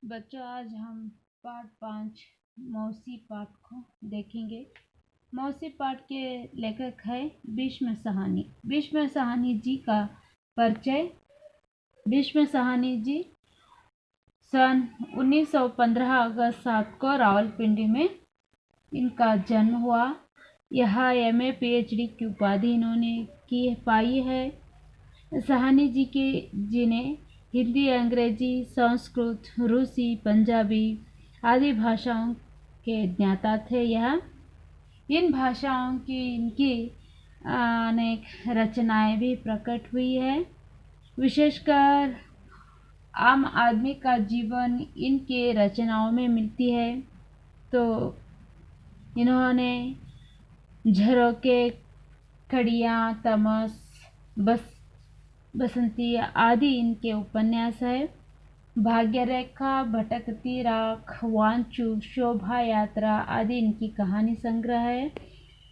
बच्चों, आज हम पाठ 5 मौसी पाठ को देखेंगे। मौसी पाठ के लेखक है भीष्म साहनी। भीष्म साहनी जी का परिचय। भीष्म साहनी जी सन 1915 अगस्त 7 को रावलपिंडी में इनका जन्म हुआ। यहाँ एमए पीएचडी की उपाधि इन्होंने पाई है। साहनी जी ने हिंदी, अंग्रेजी, संस्कृत, रूसी, पंजाबी आदि भाषाओं के ज्ञाता थे। यह इन भाषाओं की इनकी अनेक रचनाएं भी प्रकट हुई है। विशेषकर आम आदमी का जीवन इनके रचनाओं में मिलती है। तो इन्होंने झरोके, खड़ियाँ, तमस, बसंती आदि इनके उपन्यास है। भाग्यरेखा, भटकती राख, वांचू, शोभा यात्रा आदि इनकी कहानी संग्रह है।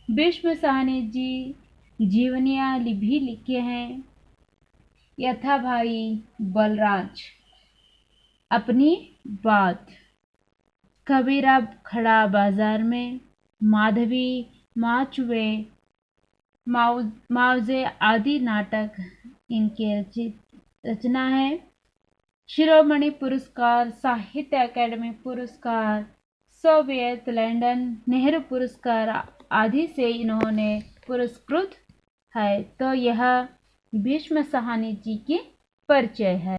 भीष्म साहनी जी जीवनियाँ भी लिखे हैं। यथा भाई बलराज, अपनी बात, कबीरा खड़ा बाजार में, माधवी, माचुए, मावजे आदि नाटक इनके रचना है। शिरोमणि पुरस्कार, साहित्य अकादमी पुरस्कार, सोवियत लंदन नेहरू पुरस्कार आदि से इन्होंने पुरस्कृत है। तो यह भीष्म साहनी जी की परिचय है।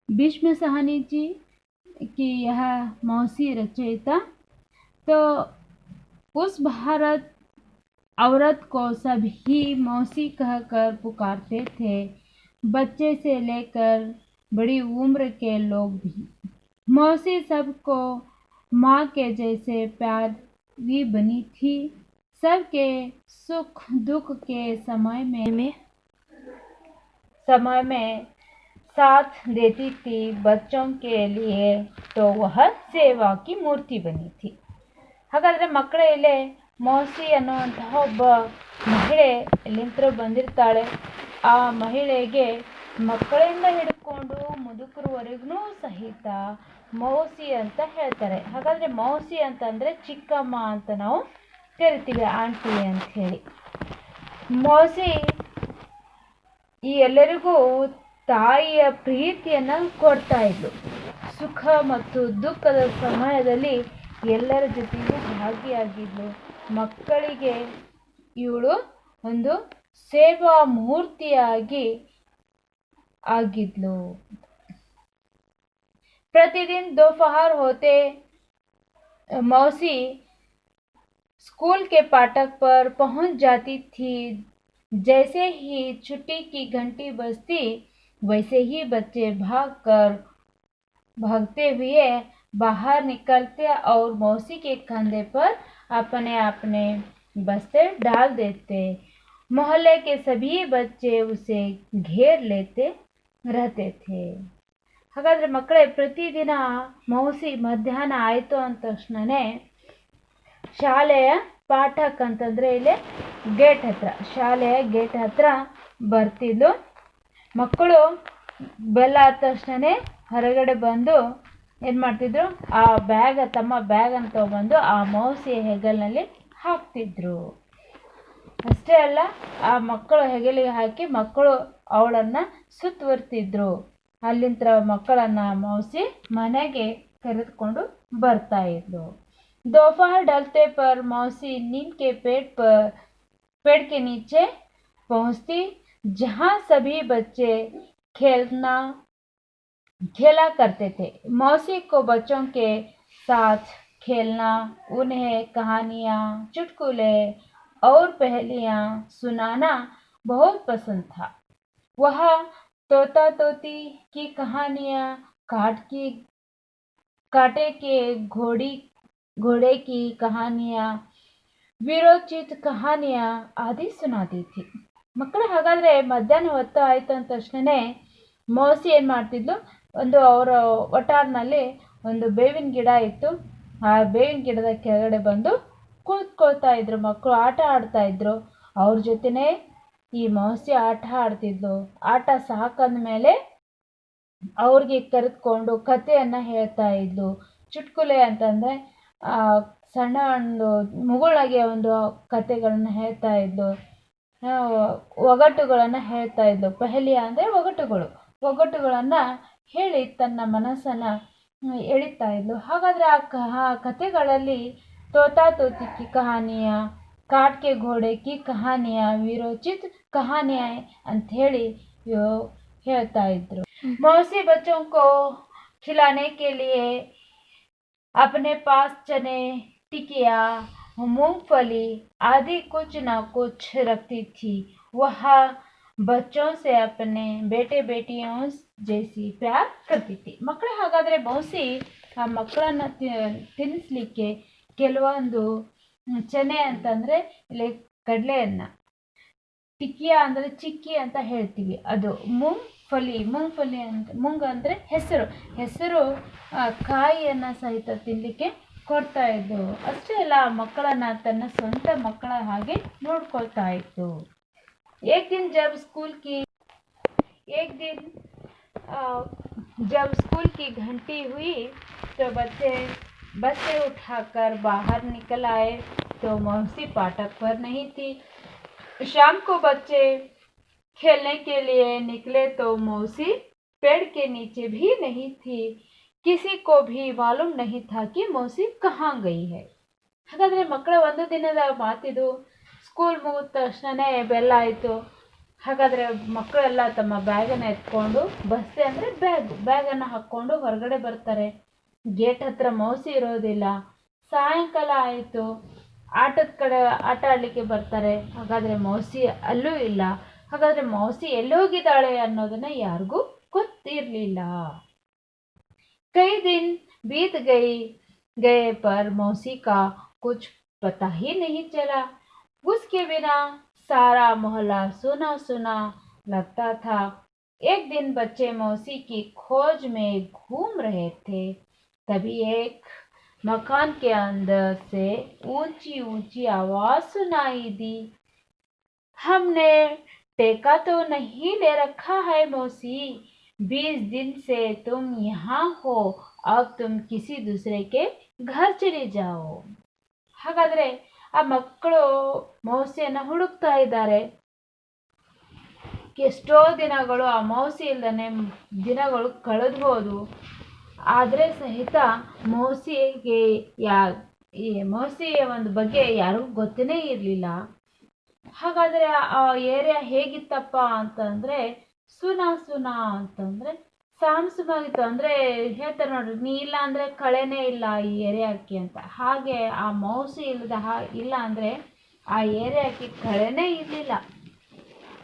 भीष्म साहनी जी की यह मौसी रचयिता। तो उस भारत औरत को सभी मौसी कहकर पुकारते थे, बच्चे से लेकर बड़ी उम्र के लोग भी। मौसी सबको माँ के जैसे प्यारी बनी थी। सबके सुख दुख के समय में साथ देती थी। बच्चों के लिए तो वह सेवा की मूर्ति बनी थी। ಹಾಗಾದರೆ ಮಕ್ಕಳೇ ಇಲ್ಲೇ ಮೌಸಿ ಅನ್ನುವಂತಹ ಒಬ್ಬ ಮಹಿಳೆ ಎಲ್ಲಿಂದ ಬಂದಿರ್ತಾಳೆ. ಆ ಮಹಿಳೆಗೆ ಮಕ್ಕಳಿಂದ ಹಿಡ್ಕೊಂಡು ಮುದುಕರವರೆಗೂ ಸಹಿತ ಮೌಸಿ ಅಂತ ಹೇಳ್ತಾರೆ. ಹಾಗಾದರೆ ಮೌಸಿ ಅಂತಂದರೆ ಚಿಕ್ಕಮ್ಮ ಅಂತ ನಾವು ಕರಿತೀವಿ, ಆಂಟಿ ಅಂತ ಹೇಳಿ. ಮೌಸಿ ಈ ಎಲ್ಲರಿಗೂ ತಾಯಿಯ ಪ್ರೀತಿಯನ್ನು ಕೊಡ್ತಾ ಇದ್ಲು. ಸುಖ ಮತ್ತು ದುಃಖದ ಸಮಯದಲ್ಲಿ ಎಲ್ಲರ ಜೊತೆಗೂ ಭಾಗಿಯಾಗಿದ್ಲು. ಮಕ್ಕಳಿಗೆ ಇವಳು ಒಂದು ಸೇವಾ ಮೂರ್ತಿಯಾಗಿ ಆಗಿದ್ಲು. प्रतिदिन दोपहर होते मौसी स्कूल के फाटक पर पहुंच जाती थी। जैसे ही छुट्टी की घंटी बजती, वैसे ही बच्चे भागते हुए बाहर निकलते और मौसी के कंधे पर अपने अपने बस्ते डाल देते। मोहल्ले के सभी बच्चे उसे घेर लेते रहते थे. ಹಾಗಾದರೆ ಮಕ್ಕಳೇ, ಪ್ರತಿದಿನ ಮೌಸಿ ಮಧ್ಯಾಹ್ನ ಆಯಿತು ಅಂದ ತಕ್ಷಣವೇ ಶಾಲೆಯ ಪಾಠಕ್ ಅಂತಂದರೆ ಇಲ್ಲಿ ಗೇಟ್ ಹತ್ರ, ಶಾಲೆಯ ಗೇಟ್ ಹತ್ರ ಬರ್ತಿದ್ಲು. ಮಕ್ಕಳು ಬೆಲ್ಲ ಆದ ತಕ್ಷಣವೇ ಹೊರಗಡೆ ಬಂದು ಏನು ಮಾಡ್ತಿದ್ರು, ಆ ತಮ್ಮ ಬ್ಯಾಗನ್ನು ತೊಗೊಂಡು ಆ ಮೌಸಿಯ ಹೆಗಲಿನಲ್ಲಿ ಹಾಕ್ತಿದ್ರು. ಅಷ್ಟೇ ಅಲ್ಲ, ಆ ಮಕ್ಕಳು ಹೆಗಲಿಗೆ ಹಾಕಿ ಮಕ್ಕಳು ಅವಳನ್ನು ಸುತ್ತುವರ್ತಿದ್ರು. ಅಲ್ಲಿಂದ ಮಕ್ಕಳನ್ನು मौसी ಮನೆಗೆ ಕರೆದುಕೊಂಡು ಬರ್ತಾ ಇದ್ಲು. दोपहर ढलते पर मौसी नीम के पेड़ के नीचे पहुंचती, जहां सभी बच्चे खेला करते थे. मौसी को बच्चों के साथ खेलना, उन्हें कहानियाँ, चुटकुले और पहेलियाँ सुनाना बहुत पसंद था. वह तोता तोती की कहानियाँ, कांटे के घोड़े की कहानियाँ, वीरोचित कहानियाँ आदि सुनाती थी. ಮಕ್ಕಳು, ಹಾಗಾದರೆ ಮಧ್ಯಾಹ್ನ ಹೊತ್ತು ಆಯಿತು ಅಂದ ತಕ್ಷಣವೇ ಮೌಸಿ ಏನು ಮಾಡ್ತಿದ್ಲು, ಅವರ ಒಟಾರ್ನಲ್ಲಿ ಒಂದು ಬೇವಿನ ಗಿಡ ಇತ್ತು. ಆ ಬೇವಿನ ಗಿಡದ ಕೆಳಗಡೆ ಬಂದು ಕೂತ್ಕೊಳ್ತಾ ಇದ್ರು. ಮಕ್ಕಳು ಆಟ ಆಡ್ತಾ ಇದ್ರು. ಅವ್ರ ಜೊತೆನೇ ಈ ಮೌಸಿ ಆಟ ಆಡ್ತಿದ್ಲು. ಆಟ ಸಾಕಂದ ಮೇಲೆ ಅವ್ರಿಗೆ ಕರೆದುಕೊಂಡು ಕಥೆಯನ್ನು ಹೇಳ್ತಾ ಇದ್ಲು. ಚುಟ್ಕುಲೆ ಅಂತಂದರೆ ಸಣ್ಣ ಒಂದು ಮುಗುಳಾಗೆ ಒಂದು ಕಥೆಗಳನ್ನ ಹೇಳ್ತಾ ಇದ್ಲು. ಒಗಟುಗಳನ್ನು ಹೇಳ್ತಾ ಇದ್ಲು. ಪಹಲಿಯ ಅಂದರೆ ಒಗಟುಗಳನ್ನು ಹೇಳಿ ತನ್ನ ಮನಸ್ಸನ್ನು ಎಳಿತಾ ಇದ್ಲು. ಹಾಗಾದರೆ ಆ ಕಥೆಗಳಲ್ಲಿ ತೋತಾ ತೋತಿ ಕಿ ಕಹಾನಿಯ, ಕಾಟ್ ಕೆ ಘೋಡೆ ಕಿ ಕಹಾನಿಯ, ವಿರೋಚಿತ್ ಕಹಾನಿಯ ಅಂಥೇಳಿ ಹೇಳ್ತಾ ಇದ್ರು. मौसी बच्चों को खिलाने के लिए अपने पास चने, टिकिया, मूंगफली आदि कुछ न कुछ रखती थी. वह बच्चों से अपने बेटे बेटियों जैसी प्यार करती थी. ಮಕ್ಕಳೇ, ಹಾಗಾದರೆ ಮೌಸಿ ಆ ಮಕ್ಕಳನ್ನು ತಿನ್ನಿಸ್ಲಿಕ್ಕೆ ಕೆಲವೊಂದು ಚನೆ ಅಂತಂದರೆ ಇಲ್ಲಿ ಕಡಲೆಯನ್ನು, ಟಿಕಿಯಾ ಅಂದರೆ ಚಿಕ್ಕಿ ಅಂತ ಹೇಳ್ತೀವಿ, ಅದು ಮೂಂಗ್ಫಲಿ ಅಂತ, ಮುಂಗ ಅಂದರೆ ಹೆಸರು ಕಾಯಿಯನ್ನು ಸಹಿತ ತಿನ್ನಲಿಕ್ಕೆ ಕೊಡ್ತಾ ಇದ್ದು. ಅಷ್ಟೇ ಅಲ್ಲ, ಮಕ್ಕಳನ್ನು ತನ್ನ ಸ್ವಂತ ಮಕ್ಕಳ ಹಾಗೆ ನೋಡ್ಕೊಳ್ತಾ ಇತ್ತು. एक दिन जब स्कूल की घंटी हुई तो बच्चे उठाकर बाहर निकल आए तो मौसी फाटक पर नहीं थी. शाम को बच्चे खेलने के लिए निकले तो मौसी पेड़ के नीचे भी नहीं थी. किसी को भी मालूम नहीं था कि मौसी कहाँ गई है. ಹಾಗಾದರೆ ಮಕ್ಕಳ ಒಂದು ದಿನದ ಮಾತಿದು. ಸ್ಕೂಲ್ ಮುಗಿದ ತಕ್ಷಣವೇ ಬೆಲ್ಲ ಆಯಿತು. ಹಾಗಾದರೆ ಮಕ್ಕಳೆಲ್ಲ ತಮ್ಮ ಬ್ಯಾಗನ್ನು ಎತ್ಕೊಂಡು, ಬಸ್ಸೆ ಅಂದರೆ ಬ್ಯಾಗನ್ನು ಹಾಕ್ಕೊಂಡು ಹೊರಗಡೆ ಬರ್ತಾರೆ. ಗೇಟ್ ಹತ್ರ ಮೌಸಿ ಇರೋದಿಲ್ಲ. ಸಾಯಂಕಾಲ ಆಯಿತು, ಆಟದ ಕಡೆ ಆಟ ಆಡಲಿಕ್ಕೆ ಬರ್ತಾರೆ. ಹಾಗಾದರೆ ಮೌಸಿ ಅಲ್ಲೂ ಇಲ್ಲ. ಹಾಗಾದರೆ ಮೌಸಿ ಎಲ್ಲಿ ಹೋಗಿದ್ದಾಳೆ ಅನ್ನೋದನ್ನು ಯಾರಿಗೂ ಗೊತ್ತಿರಲಿಲ್ಲ. कई दिन बीत गए पर मौसी का कुछ पता ही नहीं चला. उसके बिना सारा मोहल्ला सुना सुना लगता था. एक दिन बच्चे मौसी की खोज में घूम रहे थे. तभी एक मकान के अंदर से ऊंची ऊंची आवाज सुनाई दी. हमने टेका तो नहीं ले रखा है मौसी. 20 दिन से तुम यहाँ हो. अब तुम किसी दूसरे के घर चले जाओ. ಹಾಗಾದರೆ ಆ ಮಕ್ಕಳು ಮೌಸಿಯನ್ನು ಹುಡುಕ್ತಾ ಇದ್ದಾರೆ. ಎಷ್ಟೋ ದಿನಗಳು ಆ ಮೌಸಿ ಇಲ್ಲದೇ ದಿನಗಳು ಕಳೆದ್ಬೋದು. ಆದರೆ ಸಹಿತ ಮೌಸಿಯ ಒಂದು ಬಗ್ಗೆ ಯಾರಿಗೂ ಗೊತ್ತೇ ಇರಲಿಲ್ಲ. ಹಾಗಾದರೆ ಆ ಏರಿಯಾ ಹೇಗಿತ್ತಪ್ಪ ಅಂತಂದರೆ ಸುನಾ ಅಂತಂದರೆ ಸಾಮ್ಸುಮಾಗಿತ್ತು. ಅಂದರೆ ಹೇಳ್ತಾರೆ ನೋಡ್ರಿ, ನೀ ಇಲ್ಲ ಅಂದರೆ ಕಳೆನೇ ಇಲ್ಲ ಈ ಏರಿಯಾಕ್ಕೆ ಅಂತ. ಹಾಗೆ ಆ ಮೌಸಿ ಇಲ್ಲ ಅಂದರೆ ಆ ಏರಿಯಾಕ್ಕೆ ಕಳೆನೇ ಇರಲಿಲ್ಲ.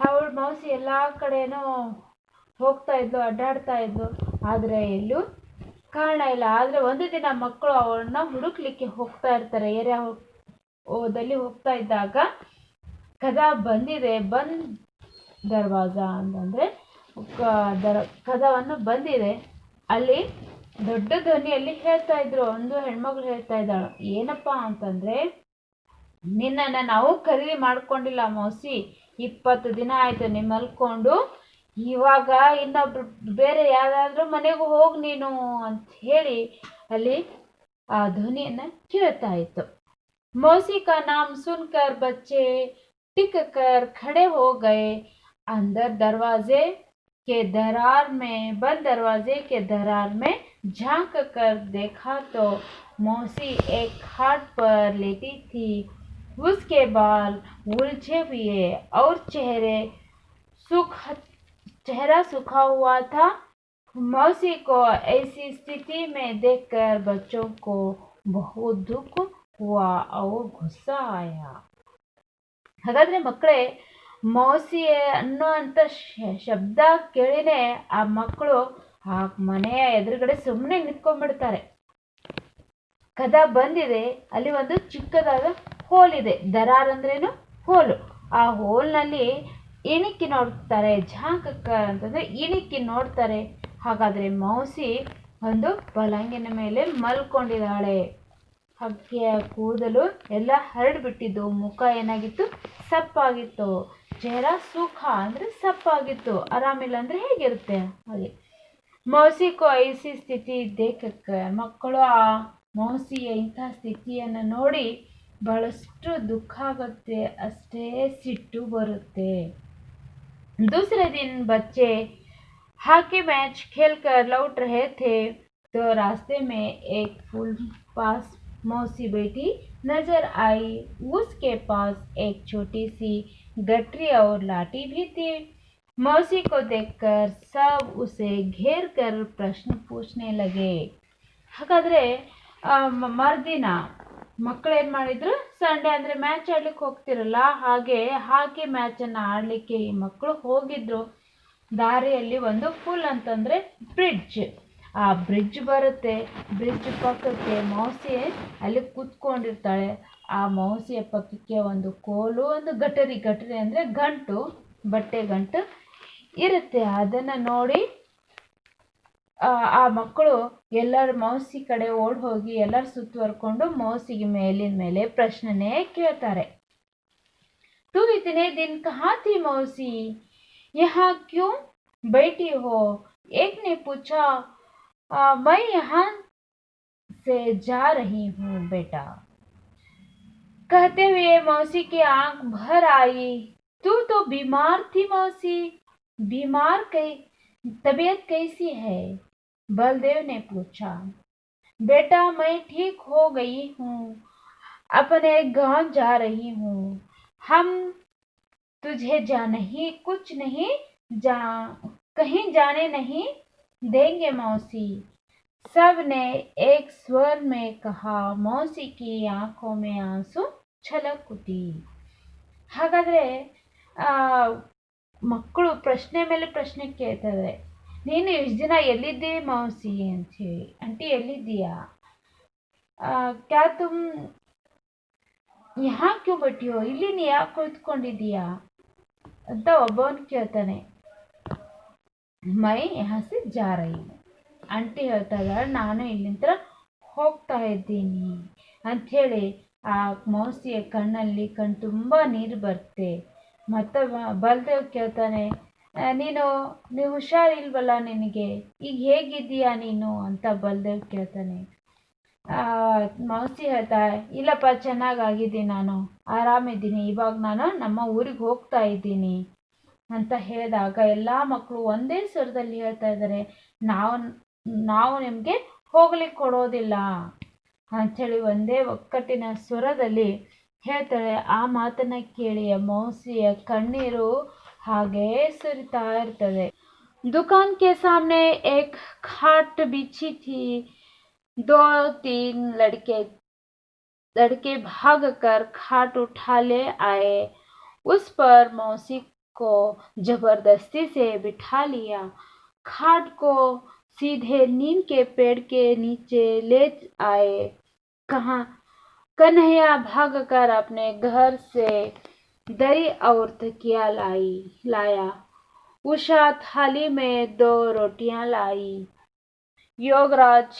ಅವಳು ಮೌಸಿ ಎಲ್ಲ ಕಡೆನೂ ಹೋಗ್ತಾ ಇದ್ಲು, ಅಡ್ಡಾಡ್ತಾ ಇದ್ಲು, ಆದರೆ ಎಲ್ಲೂ ಕಾರಣ ಇಲ್ಲ. ಆದರೆ ಒಂದು ದಿನ ಮಕ್ಕಳು ಅವಳನ್ನ ಹುಡುಕ್ಲಿಕ್ಕೆ ಹೋಗ್ತಾ ಇರ್ತಾರೆ. ಏರಿಯಾದಲ್ಲಿ ಹೋಗ್ತಾ ಇದ್ದಾಗ ಕದಾ ಬಂದಿದೆ, ದರ್ವಾಜ ಅಂತಂದರೆ ಕದವನ್ನು ಬಂದಿದೆ. ಅಲ್ಲಿ ದೊಡ್ಡ ಧ್ವನಿಯಲ್ಲಿ ಹೇಳ್ತಾ ಇದ್ರು. ಒಂದು ಹೆಣ್ಮಗಳು ಹೇಳ್ತಾ ಇದ್ದಾಳು, ಏನಪ್ಪ ಅಂತಂದರೆ, ನಿನ್ನನ್ನು ನಾವು ಖರೀದಿ ಮಾಡ್ಕೊಂಡಿಲ್ಲ ಮೌಸಿ. 20 ದಿನ ಆಯಿತು ನೀನು ಮಲ್ಕೊಂಡು. ಇವಾಗ ಇನ್ನೊಬ್ರು ಬೇರೆ ಯಾರಾದರೂ ಮನೆಗೂ ಹೋಗಿ ನೀನು ಅಂತ ಹೇಳಿ ಅಲ್ಲಿ ಆ ಧ್ವನಿಯನ್ನು ಕೇಳ್ತಾ ಇತ್ತು. मौसी का नाम सुनकर बच्चे टिक कर खड़े हो गए. अंदर बंद दरवाजे के दरार में झांक कर देखा तो मौसी एक खाट पर लेटी थी. उसके बाल उलझे हुए और चेहरा सूखा हुआ था. मौसी को ऐसी स्थिति में देखकर बच्चों को बहुत दुख हुआ और गुस्सा आया. ಹಾಗಾದರೆ ಮಕ್ಕಳೇ, ಮೌಸಿ ಅನ್ನುವಂಥ ಶಬ್ದ ಕೇಳಿನೇ ಆ ಮಕ್ಕಳು ಆ ಮನೆಯ ಎದುರುಗಡೆ ಸುಮ್ಮನೆ ನಿಂತ್ಕೊಂಡ್ಬಿಡ್ತಾರೆ. ಕದ ಬಂದಿದೆ, ಅಲ್ಲಿ ಒಂದು ಚಿಕ್ಕದಾದ ಹೋಲ್ ಇದೆ. ದರಾರ್ ಅಂದ್ರೇನು? ಹೋಲು. ಆ ಹೋಲ್ನಲ್ಲಿ ಇಣಿಕಿ ನೋಡ್ತಾರೆ. ಝಾಂಕಕ್ಕ ಅಂತಂದರೆ ಇಣಿಕಿ ನೋಡ್ತಾರೆ. ಹಾಗಾದರೆ ಮೌಸಿ ಒಂದು ಪಲಂಗಿನ ಮೇಲೆ ಮಲ್ಕೊಂಡಿದ್ದಾಳೆ. ಹಕ್ಕಿಯ ಕೂದಲು ಎಲ್ಲ ಹರಡಿಬಿಟ್ಟಿದ್ದು, ಮುಖ ಏನಾಗಿತ್ತು? ಸಪ್ಪಾಗಿತ್ತು. ಚೆಹರಾ ಸುಖ ಅಂದರೆ ಸಪ್ಪಾಗಿತ್ತು. ಆರಾಮಿಲ್ಲ ಅಂದರೆ ಹೇಗಿರುತ್ತೆ ಹಾಗೆ. मौसी को ऐसी स्थिति देखकर ಮಕ್ಕಳು ಆ ಮೌಸಿಯ ಇಂಥ ಸ್ಥಿತಿಯನ್ನು ನೋಡಿ ಬಹಳಷ್ಟು ದುಃಖ ಆಗುತ್ತೆ, ಅಷ್ಟೇ ಸಿಟ್ಟು ಬರುತ್ತೆ. दूसरे दिन बच्चे हॉकी मैच खेलकर लौट रहे थे तो रास्ते में एक फूल पास मौसी बैठी नजर आई. उसके पास एक छोटी सी गठरी और लाठी भी थी. मौसी को देखकर सब उसे घेर कर प्रश्न पूछने लगे. ಹಾಗಾದ್ರೆ ಮರುದಿನ ಮಕ್ಕಳು ಏನು ಮಾಡಿದ್ರು, ಸಂಡೇ ಅಂದರೆ ಮ್ಯಾಚ್ ಆಡ್ಲಿಕ್ಕೆ ಹೋಗ್ತಿರಲ್ಲ, ಹಾಗೆ ಹಾಕಿ ಮ್ಯಾಚನ್ನು ಆಡಲಿಕ್ಕೆ ಈ ಮಕ್ಕಳು ಹೋಗಿದ್ರು. ದಾರಿಯಲ್ಲಿ ಒಂದು ಫುಲ್ ಅಂತಂದರೆ ಬ್ರಿಡ್ಜ್, ಆ ಬ್ರಿಡ್ಜ್ ಬರುತ್ತೆ. ಬ್ರಿಡ್ಜ್ ಪಕ್ಕಕ್ಕೆ ಮೌಸಿ ಅಲ್ಲಿ ಕೂತ್ಕೊಂಡಿರ್ತಾಳೆ. ಆ ಮೌಸಿಯ ಪಕ್ಕಕ್ಕೆ ಒಂದು ಕೋಲು, ಒಂದು ಗಟರಿ ಅಂದರೆ ಗಂಟು, ಬಟ್ಟೆ ಗಂಟು ಇರುತ್ತೆ. ಅದನ್ನು ನೋಡಿ ಆ ಮಕ್ಕಳು ಎಲ್ಲರ ಮೌಸಿ ಕಡೆ ಓಡ್ ಹೋಗಿ ಎಲ್ಲರ ಸುತ್ತುವರ್ಕೊಂಡು ಮೌಸಿಗೆ ಮೇಲಿನ ಮೇಲೆ ಪ್ರಶ್ನೆನೇ ಕೇಳ್ತಾರೆ. तू इतने दिन कहाँ थी मौसी, यहाँ क्यों बैठी हो? एक ने पूछा. मैं यहाँ से जा रही हूँ बेटा. कहते हुए मौसी की आंख भर आई. तू तो बीमार थी मौसी, बीमार तबीयत कैसी है? बलदेव ने पूछा. बेटा मैं ठीक हो गई हूँ, अपने गांव जा रही हूँ. हम तुझे कहीं जाने नहीं देंगे मौसी. सब ने एक स्वर में कहा. मौसी की आंखों में आंसू छलक उठी. ಹಾಗಾದರೆ ಮಕ್ಕಳು ಪ್ರಶ್ನೆ ಮೇಲೆ ಪ್ರಶ್ನೆ ಕೇಳ್ತಾರೆ. ನೀನು ಇಷ್ಟು ದಿನ ಎಲ್ಲಿದ್ದೆ ಮೌಸಿ ಅಂಥೇಳಿ, ಆಂಟಿ ಎಲ್ಲಿದ್ದೀಯಾ, ಕ್ಯಾ ತುಮ್ ಯಹಾ ಕ್ಯೂ ಬಟ್ಟಿ ಹೋ, ಇಲ್ಲಿ ನೀ ಯಾಕೆ ಕುಳಿತುಕೊಂಡಿದ್ದೀಯಾ ಅಂತ ಒಬ್ಬವನು ಕೇಳ್ತಾನೆ. ಮೈ ಯಹಾ ಸೆ ಜಾ ರಹಿ ಹೂಂ. ಆಂಟಿ ಹೇಳ್ತಾ ಇದ್ದಾಳೆ, ನಾನು ಇಲ್ಲಿಂದ ಹೋಗ್ತಾ ಇದ್ದೀನಿ ಅಂಥೇಳಿ. ಆ ಮೌಸಿಯ ಕಣ್ಣಲ್ಲಿ ತುಂಬ ನೀರು ಬರುತ್ತೆ. ಮತ್ತು ಬಲದೇವ್ ಕೇಳ್ತಾನೆ, ನೀವು ಹುಷಾರಿಲ್ವಲ್ಲ, ನಿನಗೆ ಈಗ ಹೇಗಿದ್ದೀಯಾ ನೀನು ಅಂತ ಬಲದೇವ್ ಕೇಳ್ತಾನೆ. ಮೌಸಿ ಹೇಳ್ತಾಳೆ, ಇಲ್ಲಪ್ಪ ಚೆನ್ನಾಗಾಗಿದ್ದೀನಿ, ನಾನು ಆರಾಮಿದ್ದೀನಿ, ಇವಾಗ ನಾನು ನಮ್ಮ ಊರಿಗೆ ಹೋಗ್ತಾ ಇದ್ದೀನಿ ಅಂತ ಹೇಳಿದಾಗ ಎಲ್ಲ ಮಕ್ಕಳು ಒಂದೇ ಸ್ವರದಲ್ಲಿ ಹೇಳ್ತಾ ಇದ್ದಾರೆ, ನಾವು ನಿಮಗೆ ಹೋಗ್ಲಿಕ್ಕೆ ಕೊಡೋದಿಲ್ಲ ಅಂಥೇಳಿ ಒಂದೇ ಒಕ್ಕಟ್ಟಿನ ಸ್ವರದಲ್ಲಿ ಹೇಳ್ತಾಳೆ. ಆ ಮಾತನ್ನು ಕೇಳಿ ಮೌಸಿಯ ಕಣ್ಣೀರು ಹಾಗೇ ಸುರಿತಾ ಇರ್ತದೆ. दुकान के सामने एक खाट बिछी थी. 2-3 लड़के भागकर खाट उठा ले आए. उस पर मौसी को जबरदस्ती से बिठा लिया. खाट को सीधे नीम के पेड़ के नीचे ले आए. कन्हैया भागकर अपने घर से दरी और तकिया लाया. उषा थाली में 2 रोटियां लाई. योगराज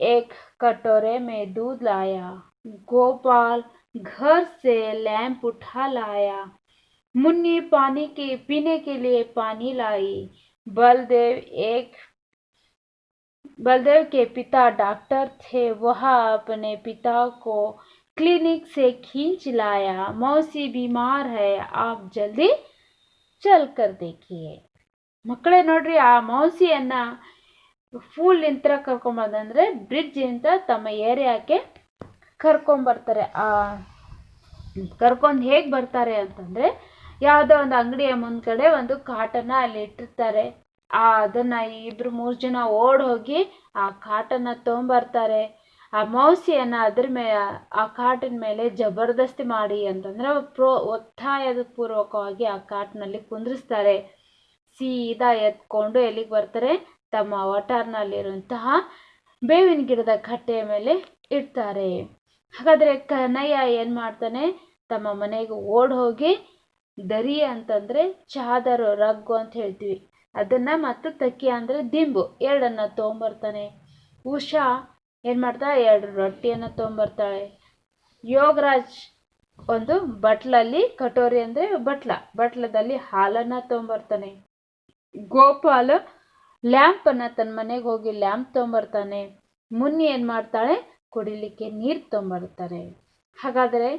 एक कटोरे में दूध लाया. गोपाल घर से लैंप उठा लाया. मुन्नी पीने के लिए पानी लाई. बलदेव के पिता डॉक्टर थे, वह अपने पिता को क्लिनिक से खींच लाया. मौसी बीमार है, आप जल्दी चल कर देखिए. ಮಕ್ಕಳೇ ನೋಡ್ರಿ, ಆ ಮೌಸಿಯನ್ನ ಫೂಲ್ ನಿಂತರ ಕರ್ಕೊಂಬಂದ್ರೆ ಬ್ರಿಡ್ಜ್ ಇಂದ ತಮ್ಮ ಏರಿಯಾಕ್ಕೆ ಕರ್ಕೊಂಬರ್ತಾರೆ. ಕರ್ಕೊಂಡು ಹೇಗೆ ಬರ್ತಾರೆ ಅಂತಂದರೆ, ಯಾವುದೋ ಒಂದು ಅಂಗಡಿಯ ಮುಂದ್ಗಡೆ ಒಂದು ಕಾಟನ್ನು ಅಲ್ಲಿ ಇಟ್ಟಿರ್ತಾರೆ. ಅದನ್ನು 2-3 ಜನ ಓಡ್ ಹೋಗಿ ಆ ಕಾಟನ್ನು ತೊಗೊಂಬರ್ತಾರೆ. ಆ ಮೌಸಿಯನ್ನು ಆ ಕಾಟಿನ ಮೇಲೆ ಜಬರ್ದಸ್ತಿ ಮಾಡಿ ಅಂತಂದರೆ ಒತ್ತಾಯದ ಪೂರ್ವಕವಾಗಿ ಆ ಕಾಟಿನಲ್ಲಿ ಕುಂದ್ರಿಸ್ತಾರೆ. ಸೀದಾ ಎತ್ಕೊಂಡು ಎಲ್ಲಿಗೆ ಬರ್ತಾರೆ, ತಮ್ಮ ಒಟಾರ್ನಲ್ಲಿರುವಂತಹ ಬೇವಿನ ಗಿಡದ ಕಟ್ಟೆಯ ಮೇಲೆ ಇಡ್ತಾರೆ. ಹಾಗಾದರೆ ಕನ್ನಯ್ಯ ಏನು ಮಾಡ್ತಾನೆ, ತಮ್ಮ ಮನೆಗೆ ಓಡ್ ಹೋಗಿ ದರಿ ಅಂತಂದರೆ ಚಾದರು, ರಗ್ಗು ಅಂತ ಹೇಳ್ತೀವಿ, ಅದನ್ನು ಮತ್ತು ತಕಿಯ ಅಂದರೆ ದಿಂಬು, 2 ತೊಗೊಂಬರ್ತಾನೆ. ಉಷಾ ಏನು ಮಾಡ್ತಾಳೆ, 2 ರೊಟ್ಟಿಯನ್ನು ತೊಗೊಂಬರ್ತಾಳೆ. ಯೋಗರಾಜ್ ಒಂದು ಬಟ್ಲಲ್ಲಿ, ಕಟೋರಿ ಅಂದರೆ ಬಟ್ಲದಲ್ಲಿ ಹಾಲನ್ನು ತೊಗೊಂಬರ್ತಾನೆ. ಗೋಪಾಲ ಲ್ಯಾಂಪನ್ನು ತನ್ನ ಮನೆಗೆ ಹೋಗಿ ಲ್ಯಾಂಪ್ ತೊಗೊಂಬರ್ತಾನೆ. ಮುನ್ನಿ ಏನು ಮಾಡ್ತಾಳೆ, ಕುಡಿಲಿಕ್ಕೆ ನೀರು ತೊಗೊಂಬರ್ತಾರೆ. ಹಾಗಾದರೆ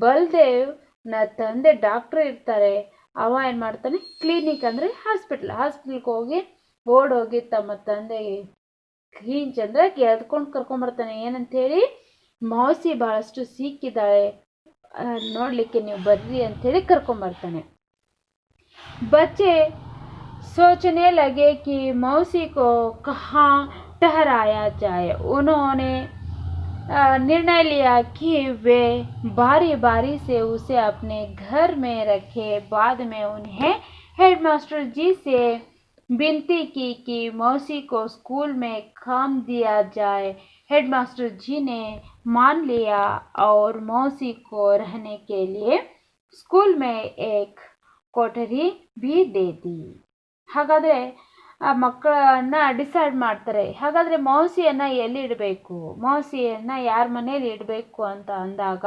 ಬಲ್ದೇವ್ನ ತಂದೆ ಡಾಕ್ಟ್ರ್ ಇರ್ತಾರೆ. ಅವ ಏನು ಮಾಡ್ತಾನೆ, ಕ್ಲಿನಿಕ್ ಅಂದರೆ ಹಾಸ್ಪಿಟ್ಲ್ಗೆ ಹೋಗಿ ಓಡೋಗಿ ತಮ್ಮ ತಂದೆಗೆ ಕ್ಲೀನ್ ಚಂದ್ರಾಗಿ ಎದ್ಕೊಂಡು ಕರ್ಕೊಂಬರ್ತಾನೆ. ಏನಂತೇಳಿ, ಮೌಸಿ ಭಾಳಷ್ಟು ಸಿಕ್ಕಿದ್ದಾಳೆ, ನೋಡಲಿಕ್ಕೆ ನೀವು ಬರ್ರಿ ಅಂಥೇಳಿ ಕರ್ಕೊಂಬರ್ತಾನೆ. बच्चे सोचने लगे कि मौसी को कहाँ ठहराया जाए. उन्होंने निर्णय लिया कि वे बारी बारी से उसे अपने घर में रखे. बाद में उन्हें हेडमास्टर जी से विनती की कि मौसी को स्कूल में काम दिया जाए. हेडमास्टर जी ने मान लिया और मौसी को रहने के लिए स्कूल में एक कोठरी भी दे दी. ಹಾಗಾದರೆ ಆ ಮಕ್ಕಳನ್ನ ಡಿಸೈಡ್ ಮಾಡ್ತಾರೆ. ಹಾಗಾದರೆ ಮೌಸಿಯನ್ನು ಎಲ್ಲಿ ಇಡಬೇಕು, ಮೌಸಿಯನ್ನು ಯಾರ ಮನೇಲಿ ಇಡಬೇಕು ಅಂತ ಅಂದಾಗ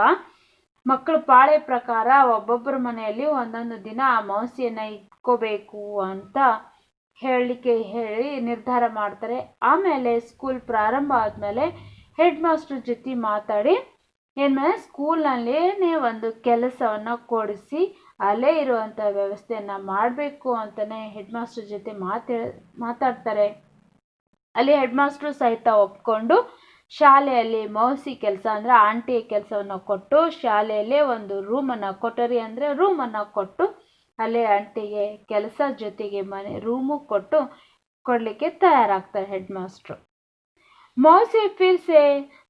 ಮಕ್ಕಳು ಪಾಳೆ ಪ್ರಕಾರ ಒಬ್ಬೊಬ್ಬರ ಮನೆಯಲ್ಲಿ ಒಂದೊಂದು ದಿನ ಆ ಮೌಸಿಯನ್ನು ಇಟ್ಕೋಬೇಕು ಅಂತ ಹೇಳಿ ನಿರ್ಧಾರ ಮಾಡ್ತಾರೆ. ಆಮೇಲೆ ಸ್ಕೂಲ್ ಪ್ರಾರಂಭ ಆದಮೇಲೆ ಹೆಡ್ ಮಾಸ್ಟರ್ ಜೊತೆ ಮಾತಾಡಿ ಸ್ಕೂಲ್ನಲ್ಲೇ ಒಂದು ಕೆಲಸವನ್ನು ಕೊಡಿಸಿ ಅಲ್ಲೇ ಇರುವಂಥ ವ್ಯವಸ್ಥೆಯನ್ನು ಮಾಡಬೇಕು ಅಂತಲೇ ಹೆಡ್ ಮಾಸ್ಟರ್ ಜೊತೆ ಮಾತಾಡ್ತಾರೆ. ಅಲ್ಲಿ ಹೆಡ್ ಮಾಸ್ಟ್ರು ಸಹಿತ ಒಪ್ಕೊಂಡು ಶಾಲೆಯಲ್ಲಿ ಮೌಸಿ ಕೆಲಸ ಅಂದರೆ ಆಂಟಿ ಕೆಲಸವನ್ನು ಕೊಟ್ಟು ಶಾಲೆಯಲ್ಲೇ ಒಂದು ಕೊಠರಿ ಅಂದರೆ ರೂಮನ್ನು ಕೊಟ್ಟು ಅಲ್ಲೇ ಆಂಟಿಗೆ ಕೆಲಸ ಜೊತೆಗೆ ರೂಮು ಕೊಡಲಿಕ್ಕೆ ತಯಾರಾಗ್ತಾರೆ ಹೆಡ್ ಮಾಸ್ಟ್ರು. मौसी फिर से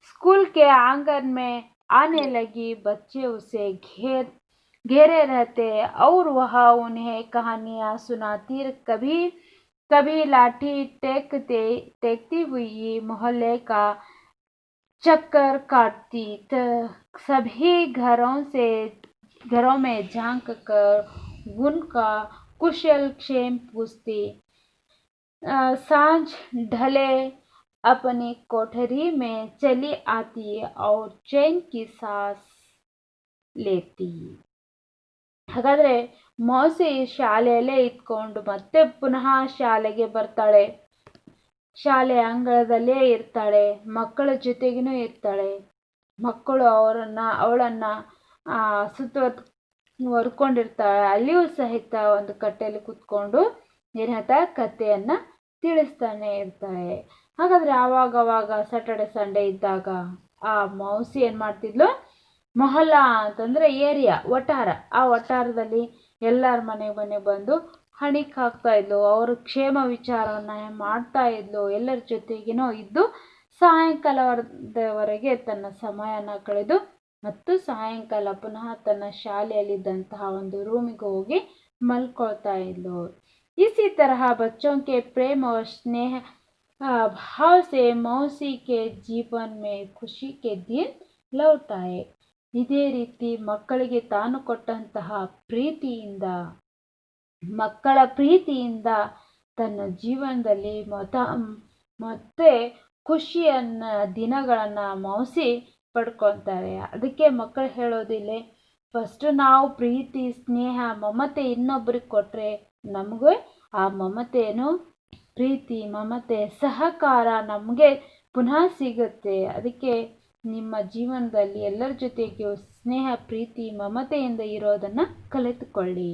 स्कूल के आंगन में आने लगी. बच्चे उसे घेरे रहते और वह उन्हें कहानियाँ सुनाती, कभी कभी लाठी टेकती हुई मोहल्ले का चक्कर काटती. सभी घरों में झांक कर उनका कुशल क्षेम पूछती. सांझ ढले अपनी कोठरी में चली आती और चैन की सांस लेती. ಹಾಗಾದರೆ ಮೌಸಿ ಶಾಲೆಯಲ್ಲೇ ಇದ್ಕೊಂಡು ಮತ್ತೆ ಪುನಃ ಶಾಲೆಗೆ ಬರ್ತಾಳೆ. ಶಾಲೆ ಅಂಗಳದಲ್ಲೇ ಇರ್ತಾಳೆ, ಮಕ್ಕಳ ಜೊತೆಗೂ ಇರ್ತಾಳೆ. ಮಕ್ಕಳು ಅವಳನ್ನು ಹೊರ್ಕೊಂಡಿರ್ತಾಳೆ. ಅಲ್ಲಿಯೂ ಸಹಿತ ಒಂದು ಕಟ್ಟೆಯಲ್ಲಿ ಕೂತ್ಕೊಂಡು ಕಥೆಯನ್ನು ತಿಳಿಸ್ತಾನೆ ಇರ್ತಾಳೆ. ಹಾಗಾದರೆ ಆವಾಗವಾಗ ಸ್ಯಾಟರ್ಡೆ ಸಂಡೇ ಇದ್ದಾಗ ಆ ಮೌಸಿ ಏನು ಮಾಡ್ತಿದ್ಲು, ಮೊಹಲ್ಲಾ ಅಂತಂದರೆ ಏರಿಯಾ, ವಠಾರ, ಆ ವಠಾರದಲ್ಲಿ ಎಲ್ಲರ ಮನೆ ಬಂದು ಹಣಿಕ್ ಹಾಕ್ತಾ ಇದ್ಲು. ಅವರು ಕ್ಷೇಮ ವಿಚಾರವನ್ನು ಮಾಡ್ತಾ ಇದ್ಲು. ಎಲ್ಲರ ಜೊತೆಗೇನೋ ಇದ್ದು ಸಾಯಂಕಾಲದವರೆಗೆ ತನ್ನ ಸಮಯನ ಕಳೆದು ಮತ್ತು ಸಾಯಂಕಾಲ ಪುನಃ ತನ್ನ ಶಾಲೆಯಲ್ಲಿದ್ದಂತಹ ಒಂದು ರೂಮಿಗೆ ಹೋಗಿ ಮಲ್ಕೊಳ್ತಾ ಇದ್ಲು. इसी तरह बच्चों के प्रेम और स्नेह भाव से मौसी के जीवन में खुशी के दिन लौट आए. ಇದೇ ರೀತಿ ಮಕ್ಕಳಿಗೆ ತಾನು ಕೊಟ್ಟಂತಹ ಮಕ್ಕಳ ಪ್ರೀತಿಯಿಂದ ತನ್ನ ಜೀವನದಲ್ಲಿ ಮತ್ತೆ ಖುಷಿಯನ್ನ ದಿನಗಳನ್ನು ಮೌಸಿ ಪಡ್ಕೊತಾರೆ. ಅದಕ್ಕೆ ಮಕ್ಕಳು ಹೇಳೋದಿಲ್ಲ, ಫಸ್ಟ್ ನಾವು ಪ್ರೀತಿ ಸ್ನೇಹ ಮಮತೆ ಇನ್ನೊಬ್ಬರಿಗೆ ಕೊಟ್ಟರೆ ನಮಗೂ ಆ ಮಮತೆಯನ್ನು ಪ್ರೀತಿ ಮಮತೆ ಸಹಕಾರ ನಮಗೆ ಪುನಃ ಸಿಗುತ್ತೆ. ಅದಕ್ಕೆ ನಿಮ್ಮ ಜೀವನದಲ್ಲಿ ಎಲ್ಲರ ಜೊತೆಗೂ ಸ್ನೇಹ ಪ್ರೀತಿ ಮಮತೆಯಿಂದ ಇರೋದನ್ನು ಕಲಿತುಕೊಳ್ಳಿ.